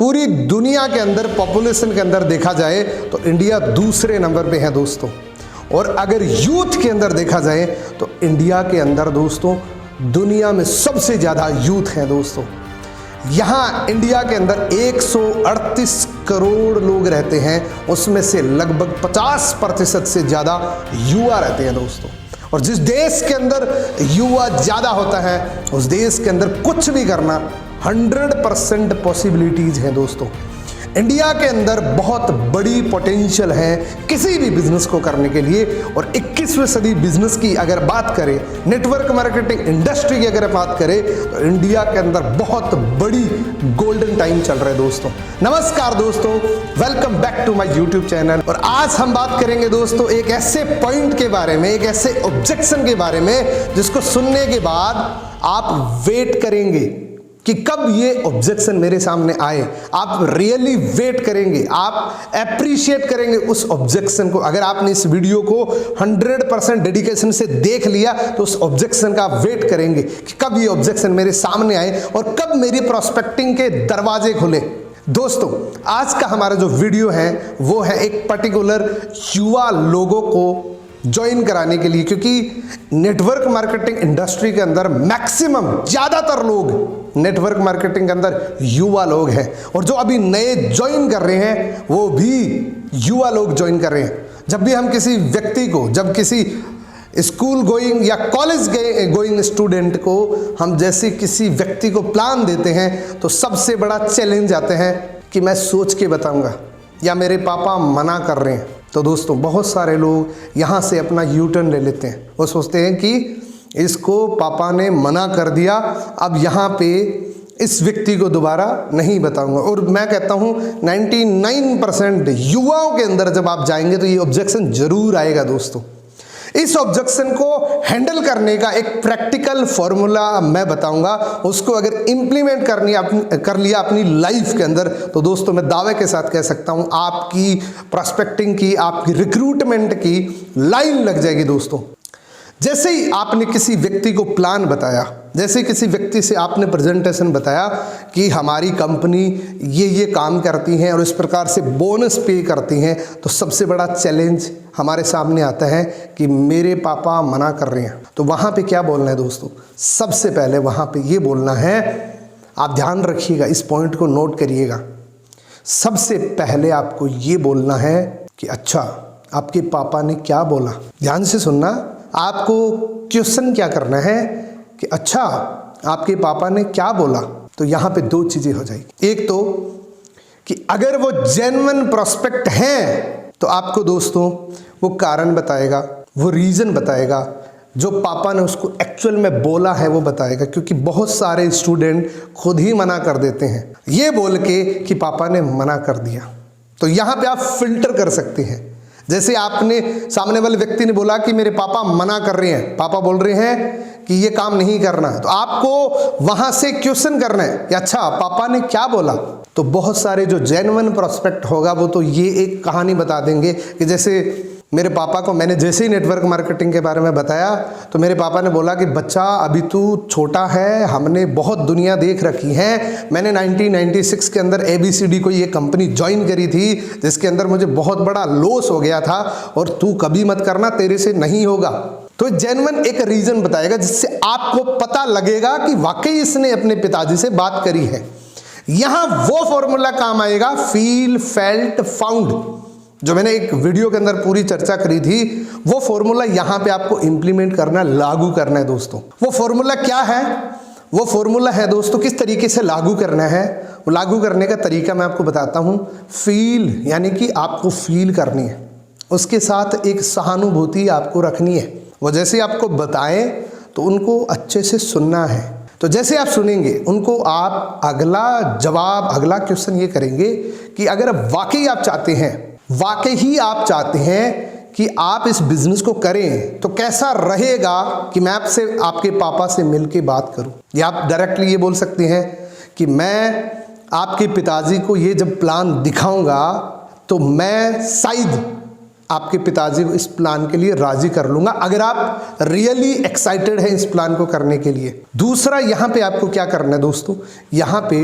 पूरी दुनिया के अंदर पॉपुलेशन के अंदर देखा जाए तो इंडिया दूसरे नंबर पे है दोस्तों। और अगर यूथ के अंदर देखा जाए तो इंडिया के अंदर दोस्तों दुनिया में सबसे ज़्यादा यूथ है दोस्तों। यहाँ इंडिया के अंदर 138 करोड़ लोग रहते हैं, उसमें से लगभग 50% से ज़्यादा युवा रहते हैं दोस्तों। और जिस देश के अंदर युवा ज़्यादा होता है उस देश के अंदर कुछ भी करना 100% पॉसिबिलिटीज़ हैं दोस्तों। इंडिया के अंदर बहुत बड़ी पोटेंशियल है किसी भी बिजनेस को करने के लिए। और 21वीं सदी बिजनेस की अगर बात करें, नेटवर्क मार्केटिंग इंडस्ट्री की अगर बात करें तो इंडिया के अंदर बहुत बड़ी गोल्डन टाइम चल रहा है दोस्तों। नमस्कार दोस्तों, welcome back to my YouTube channel. और आज हम बात करेंगे दोस्तों एक ऐसे पॉइंट के बारे में, एक ऐसे ऑब्जेक्शन के बारे में जिसको सुनने के बाद आप वेट करेंगे कि कब ये ऑब्जेक्शन मेरे सामने आए। आप रियली वेट करेंगे, आप अप्रिशिएट करेंगे उस ऑब्जेक्शन को। अगर आपने इस वीडियो को 100% डेडिकेशन से देख लिया तो उस ऑब्जेक्शन का वेट करेंगे कि कब ये ऑब्जेक्शन मेरे सामने आए और कब मेरी प्रोस्पेक्टिंग के दरवाजे खुले। दोस्तों आज का हमारा जो वीडियो है वो है एक पर्टिकुलर युवा लोगों को ज्वाइन कराने के लिए, क्योंकि नेटवर्क मार्केटिंग इंडस्ट्री के अंदर मैक्सिमम ज़्यादातर लोग नेटवर्क मार्केटिंग के अंदर युवा लोग हैं। और जो अभी नए ज्वाइन कर रहे हैं वो भी युवा लोग ज्वाइन कर रहे हैं। जब भी हम किसी व्यक्ति को, जब किसी स्कूल गोइंग या कॉलेज गोइंग स्टूडेंट को हम जैसे किसी व्यक्ति को प्लान देते हैं तो सबसे बड़ा चैलेंज आते हैं कि मैं सोच के बताऊंगा या मेरे पापा मना कर रहे हैं। तो दोस्तों बहुत सारे लोग यहाँ से अपना यू टर्न ले लेते हैं। वो सोचते हैं कि इसको पापा ने मना कर दिया, अब यहाँ पे इस व्यक्ति को दोबारा नहीं बताऊंगा। और मैं कहता हूँ 99% युवाओं के अंदर जब आप जाएंगे तो ये ऑब्जेक्शन जरूर आएगा दोस्तों। इस ऑब्जेक्शन को हैंडल करने का एक प्रैक्टिकल फॉर्मूला मैं बताऊंगा। उसको अगर इम्प्लीमेंट कर लिया अपनी लाइफ के अंदर तो दोस्तों मैं दावे के साथ कह सकता हूं आपकी प्रोस्पेक्टिंग की, आपकी रिक्रूटमेंट की लाइन लग जाएगी दोस्तों। जैसे ही आपने किसी व्यक्ति को प्लान बताया, जैसे किसी व्यक्ति से आपने प्रेजेंटेशन बताया कि हमारी कंपनी ये काम करती हैं और इस प्रकार से बोनस पे करती हैं, तो सबसे बड़ा चैलेंज हमारे सामने आता है कि मेरे पापा मना कर रहे हैं। तो वहाँ पे क्या बोलना है दोस्तों? सबसे पहले वहाँ पे ये बोलना है, आप ध्यान रखिएगा, इस पॉइंट को नोट करिएगा। सबसे पहले आपको ये बोलना है कि अच्छा आपके पापा ने क्या बोला। ध्यान से सुनना, आपको क्वेश्चन क्या करना है कि अच्छा आपके पापा ने क्या बोला। तो यहाँ पे दो चीज़ें हो जाएगी। एक तो कि अगर वो जेन्युइन प्रोस्पेक्ट हैं तो आपको दोस्तों वो कारण बताएगा, वो रीज़न बताएगा, जो पापा ने उसको एक्चुअल में बोला है वो बताएगा। क्योंकि बहुत सारे स्टूडेंट खुद ही मना कर देते हैं ये बोल के कि पापा ने मना कर दिया। तो यहाँ पे आप फिल्टर कर सकते हैं। जैसे आपने सामने वाले व्यक्ति ने बोला कि मेरे पापा मना कर रहे हैं, पापा बोल रहे हैं कि ये काम नहीं करना है, तो आपको वहां से क्वेश्चन करना है कि अच्छा पापा ने क्या बोला। तो बहुत सारे जो जेन्युइन प्रोस्पेक्ट होगा वो तो ये एक कहानी बता देंगे कि जैसे मेरे पापा को मैंने जैसे ही नेटवर्क मार्केटिंग के बारे में बताया तो मेरे पापा ने बोला कि बच्चा अभी तू छोटा है, हमने बहुत दुनिया देख रखी है। मैंने 1996 के अंदर ABCD को ये कंपनी ज्वाइन करी थी जिसके अंदर मुझे बहुत बड़ा लॉस हो गया था और तू कभी मत करना, तेरे से नहीं होगा। तो जेन्युइन एक रीज़न बताएगा जिससे आपको पता लगेगा कि वाकई इसने अपने पिताजी से बात करी है। यहाँ वो फॉर्मूला काम आएगा, फील फेल्ट फाउंड, जो मैंने एक वीडियो के अंदर पूरी चर्चा करी थी। वो फॉर्मूला यहाँ पे आपको इंप्लीमेंट करना, लागू करना है दोस्तों। वो फॉर्मूला क्या है? वो फॉर्मूला है दोस्तों किस तरीके से लागू करना है। वो लागू करने का तरीका मैं आपको बताता हूँ। फील यानी कि आपको फील करनी है, उसके साथ एक सहानुभूति आपको रखनी है। वो जैसे आपको बताएं तो उनको अच्छे से सुनना है। तो जैसे आप सुनेंगे उनको आप अगला जवाब, अगला क्वेश्चन ये करेंगे कि अगर वाकई आप चाहते हैं, वाकई ही आप चाहते हैं कि आप इस बिजनेस को करें तो कैसा रहेगा कि मैं आपसे, आपके पापा से मिलके बात करूं। या आप डायरेक्टली ये बोल सकते हैं कि मैं आपके पिताजी को ये जब प्लान दिखाऊंगा तो मैं शायद आपके पिताजी को इस प्लान के लिए राजी कर लूंगा, अगर आप रियली एक्साइटेड हैं इस प्लान को करने के लिए। दूसरा यहाँ पे आपको क्या करना है दोस्तों, यहाँ पे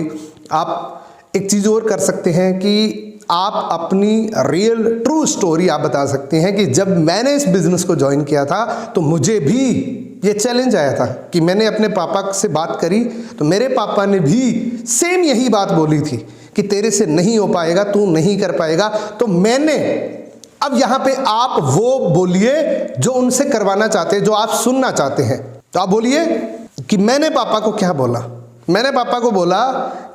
आप एक चीज़ और कर सकते हैं कि आप अपनी रियल ट्रू स्टोरी आप बता सकते हैं कि जब मैंने इस बिज़नेस को ज्वाइन किया था तो मुझे भी ये चैलेंज आया था कि मैंने अपने पापा से बात करी तो मेरे पापा ने भी सेम यही बात बोली थी कि तेरे से नहीं हो पाएगा, तू नहीं कर पाएगा। तो मैंने अब यहाँ पे आप वो बोलिए जो उनसे करवाना चाहते हैं, जो आप सुनना चाहते हैं। तो आप बोलिए कि मैंने पापा को क्या बोला। मैंने पापा को बोला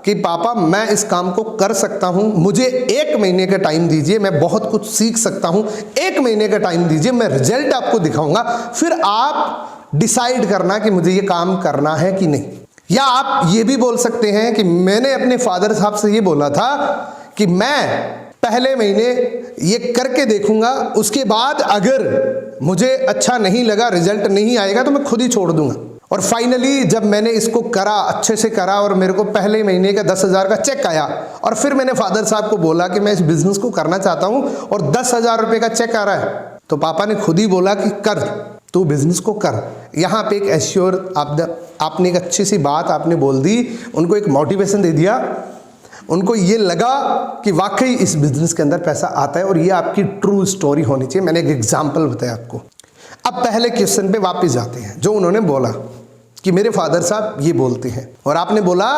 कि पापा मैं इस काम को कर सकता हूँ, मुझे 1 महीने का टाइम दीजिए, मैं बहुत कुछ सीख सकता हूँ, 1 महीने का टाइम दीजिए, मैं रिजल्ट आपको दिखाऊंगा, फिर आप डिसाइड करना कि मुझे ये काम करना है कि नहीं। या आप ये भी बोल सकते हैं कि मैंने अपने फादर साहब से ये बोला था कि मैं पहले महीने ये करके देखूंगा, उसके बाद अगर मुझे अच्छा नहीं लगा, रिजल्ट नहीं आएगा तो मैं खुद ही छोड़ दूंगा। और फाइनली जब मैंने इसको करा, अच्छे से करा और मेरे को पहले महीने का 10,000 का चेक आया और फिर मैंने फादर साहब को बोला कि मैं इस बिजनेस को करना चाहता हूं और 10,000 रुपये का चेक आ रहा है, तो पापा ने खुद ही बोला कि कर, तू बिजनेस को कर। यहाँ पे एक एश्योर आपने एक अच्छी सी बात आपने बोल दी, उनको एक मोटिवेशन दे दिया, उनको ये लगा कि वाकई इस बिजनेस के अंदर पैसा आता है और ये आपकी ट्रू स्टोरी होनी चाहिए। मैंने एक एग्जाम्पल बताया आपको। अब पहले क्वेश्चन पे वापस जाते हैं, जो उन्होंने बोला कि मेरे फादर साहब ये बोलते हैं और आपने बोला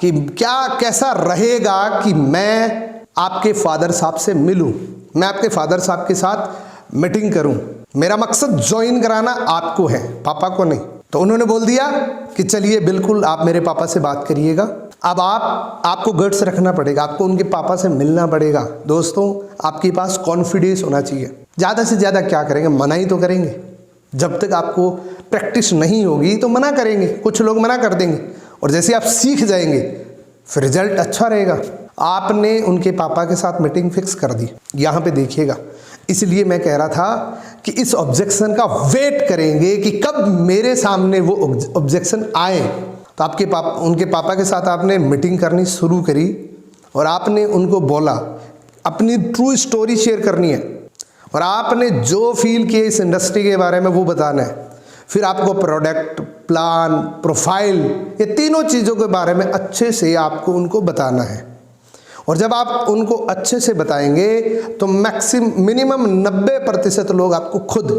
कि क्या कैसा रहेगा कि मैं आपके फादर साहब से मिलूं, मैं आपके फादर साहब के साथ मीटिंग करूं, मेरा मकसद ज्वाइन कराना आपको है, पापा को नहीं। तो उन्होंने बोल दिया कि चलिए बिल्कुल आप मेरे पापा से बात करिएगा। अब आपको गट्स रखना पड़ेगा, आपको उनके पापा से मिलना पड़ेगा। दोस्तों आपके पास कॉन्फिडेंस होना चाहिए। ज़्यादा से ज़्यादा क्या करेंगे, मना ही तो करेंगे। जब तक आपको प्रैक्टिस नहीं होगी तो मना करेंगे, कुछ लोग मना कर देंगे और जैसे आप सीख जाएंगे फिर रिजल्ट अच्छा रहेगा। आपने उनके पापा के साथ मीटिंग फिक्स कर दी। यहाँ पे देखिएगा, इसलिए मैं कह रहा था कि इस ऑब्जेक्शन का वेट करेंगे कि कब मेरे सामने वो ऑब्जेक्शन आए। तो उनके पापा के साथ आपने मीटिंग करनी शुरू करी और आपने उनको बोला अपनी ट्रू स्टोरी शेयर करनी है और आपने जो फील किया इस इंडस्ट्री के बारे में वो बताना है। फिर आपको प्रोडक्ट, प्लान, प्रोफाइल, ये तीनों चीज़ों के बारे में अच्छे से आपको उनको बताना है। और जब आप उनको अच्छे से बताएंगे तो मिनिमम 90% लोग आपको खुद,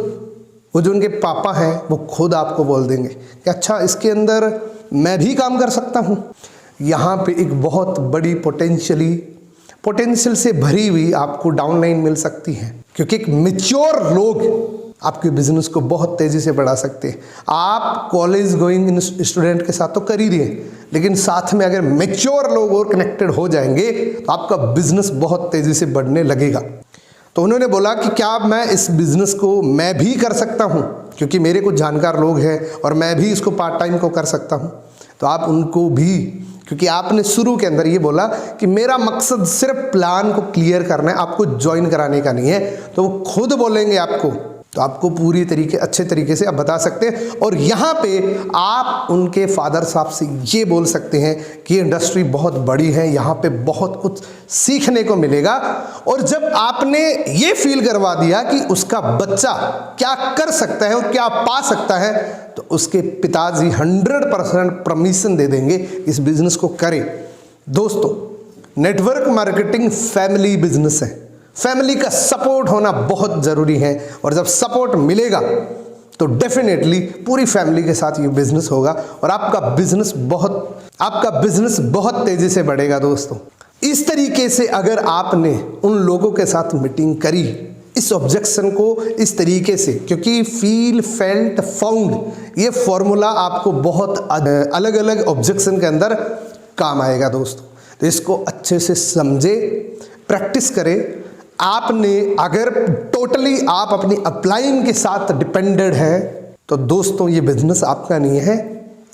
वो जो उनके पापा हैं वो खुद आपको बोल देंगे कि अच्छा इसके अंदर मैं भी काम कर सकता हूँ। यहाँ पे एक बहुत बड़ी पोटेंशियल से भरी हुई आपको डाउनलाइन मिल सकती है, क्योंकि एक मैच्योर लोग आपके बिजनेस को बहुत तेज़ी से बढ़ा सकते हैं। आप कॉलेज गोइंग स्टूडेंट के साथ तो कर ही रहे हैं, लेकिन साथ में अगर मैच्योर लोग और कनेक्टेड हो जाएंगे तो आपका बिजनेस बहुत तेज़ी से बढ़ने लगेगा। तो उन्होंने बोला कि क्या मैं इस बिज़नेस को मैं भी कर सकता हूँ, क्योंकि मेरे कुछ जानकार लोग हैं और मैं भी इसको पार्ट टाइम को कर सकता हूँ। तो आप उनको भी, क्योंकि आपने शुरू के अंदर ये बोला कि मेरा मकसद सिर्फ प्लान को क्लियर करना है, आपको ज्वाइन कराने का नहीं है, तो वो खुद बोलेंगे आपको, तो आपको पूरी तरीके अच्छे तरीके से आप बता सकते हैं। और यहाँ पे आप उनके फादर साहब से ये बोल सकते हैं कि इंडस्ट्री बहुत बड़ी है, यहाँ पे बहुत कुछ सीखने को मिलेगा। और जब आपने ये फील करवा दिया कि उसका बच्चा क्या कर सकता है और क्या पा सकता है, तो उसके पिताजी 100% परमिशन दे देंगे इस बिजनेस को करे। दोस्तों नेटवर्क मार्केटिंग फैमिली बिजनेस है, फैमिली का सपोर्ट होना बहुत ज़रूरी है और जब सपोर्ट मिलेगा तो डेफिनेटली पूरी फैमिली के साथ ये बिजनेस होगा और आपका बिजनेस बहुत तेज़ी से बढ़ेगा। दोस्तों इस तरीके से अगर आपने उन लोगों के साथ मीटिंग करी, इस ऑब्जेक्शन को इस तरीके से, क्योंकि फील, फेल्ट, फाउंड ये फॉर्मूला आपको बहुत अलग अलग ऑब्जेक्शन के अंदर काम आएगा। दोस्तों तो इसको अच्छे से समझे, प्रैक्टिस करें। आपने अगर टोटली आप अपनी अपलाइन के साथ डिपेंडेड है तो दोस्तों ये बिजनेस आपका नहीं है,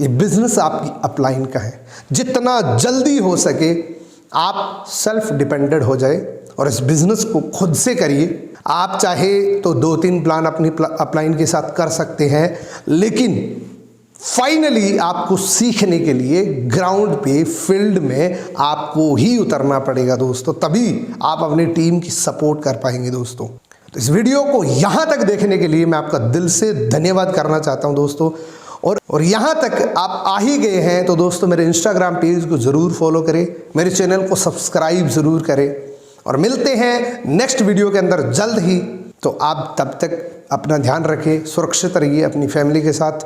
ये बिजनेस आपकी अपलाइन का है। जितना जल्दी हो सके आप सेल्फ डिपेंडेड हो जाए और इस बिजनेस को खुद से करिए। आप चाहे तो 2-3 प्लान अपनी अपलाइन के साथ कर सकते हैं, लेकिन फाइनली आपको सीखने के लिए ग्राउंड पे, फील्ड में आपको ही उतरना पड़ेगा दोस्तों, तभी आप अपनी टीम की सपोर्ट कर पाएंगे। दोस्तों तो इस वीडियो को यहाँ तक देखने के लिए मैं आपका दिल से धन्यवाद करना चाहता हूँ दोस्तों। और यहाँ तक आप आ ही गए हैं तो दोस्तों मेरे इंस्टाग्राम पेज को ज़रूर फॉलो करें, मेरे चैनल को सब्सक्राइब ज़रूर करें और मिलते हैं नेक्स्ट वीडियो के अंदर जल्द ही। तो आप तब तक अपना ध्यान रखें, सुरक्षित रहिए अपनी फैमिली के साथ।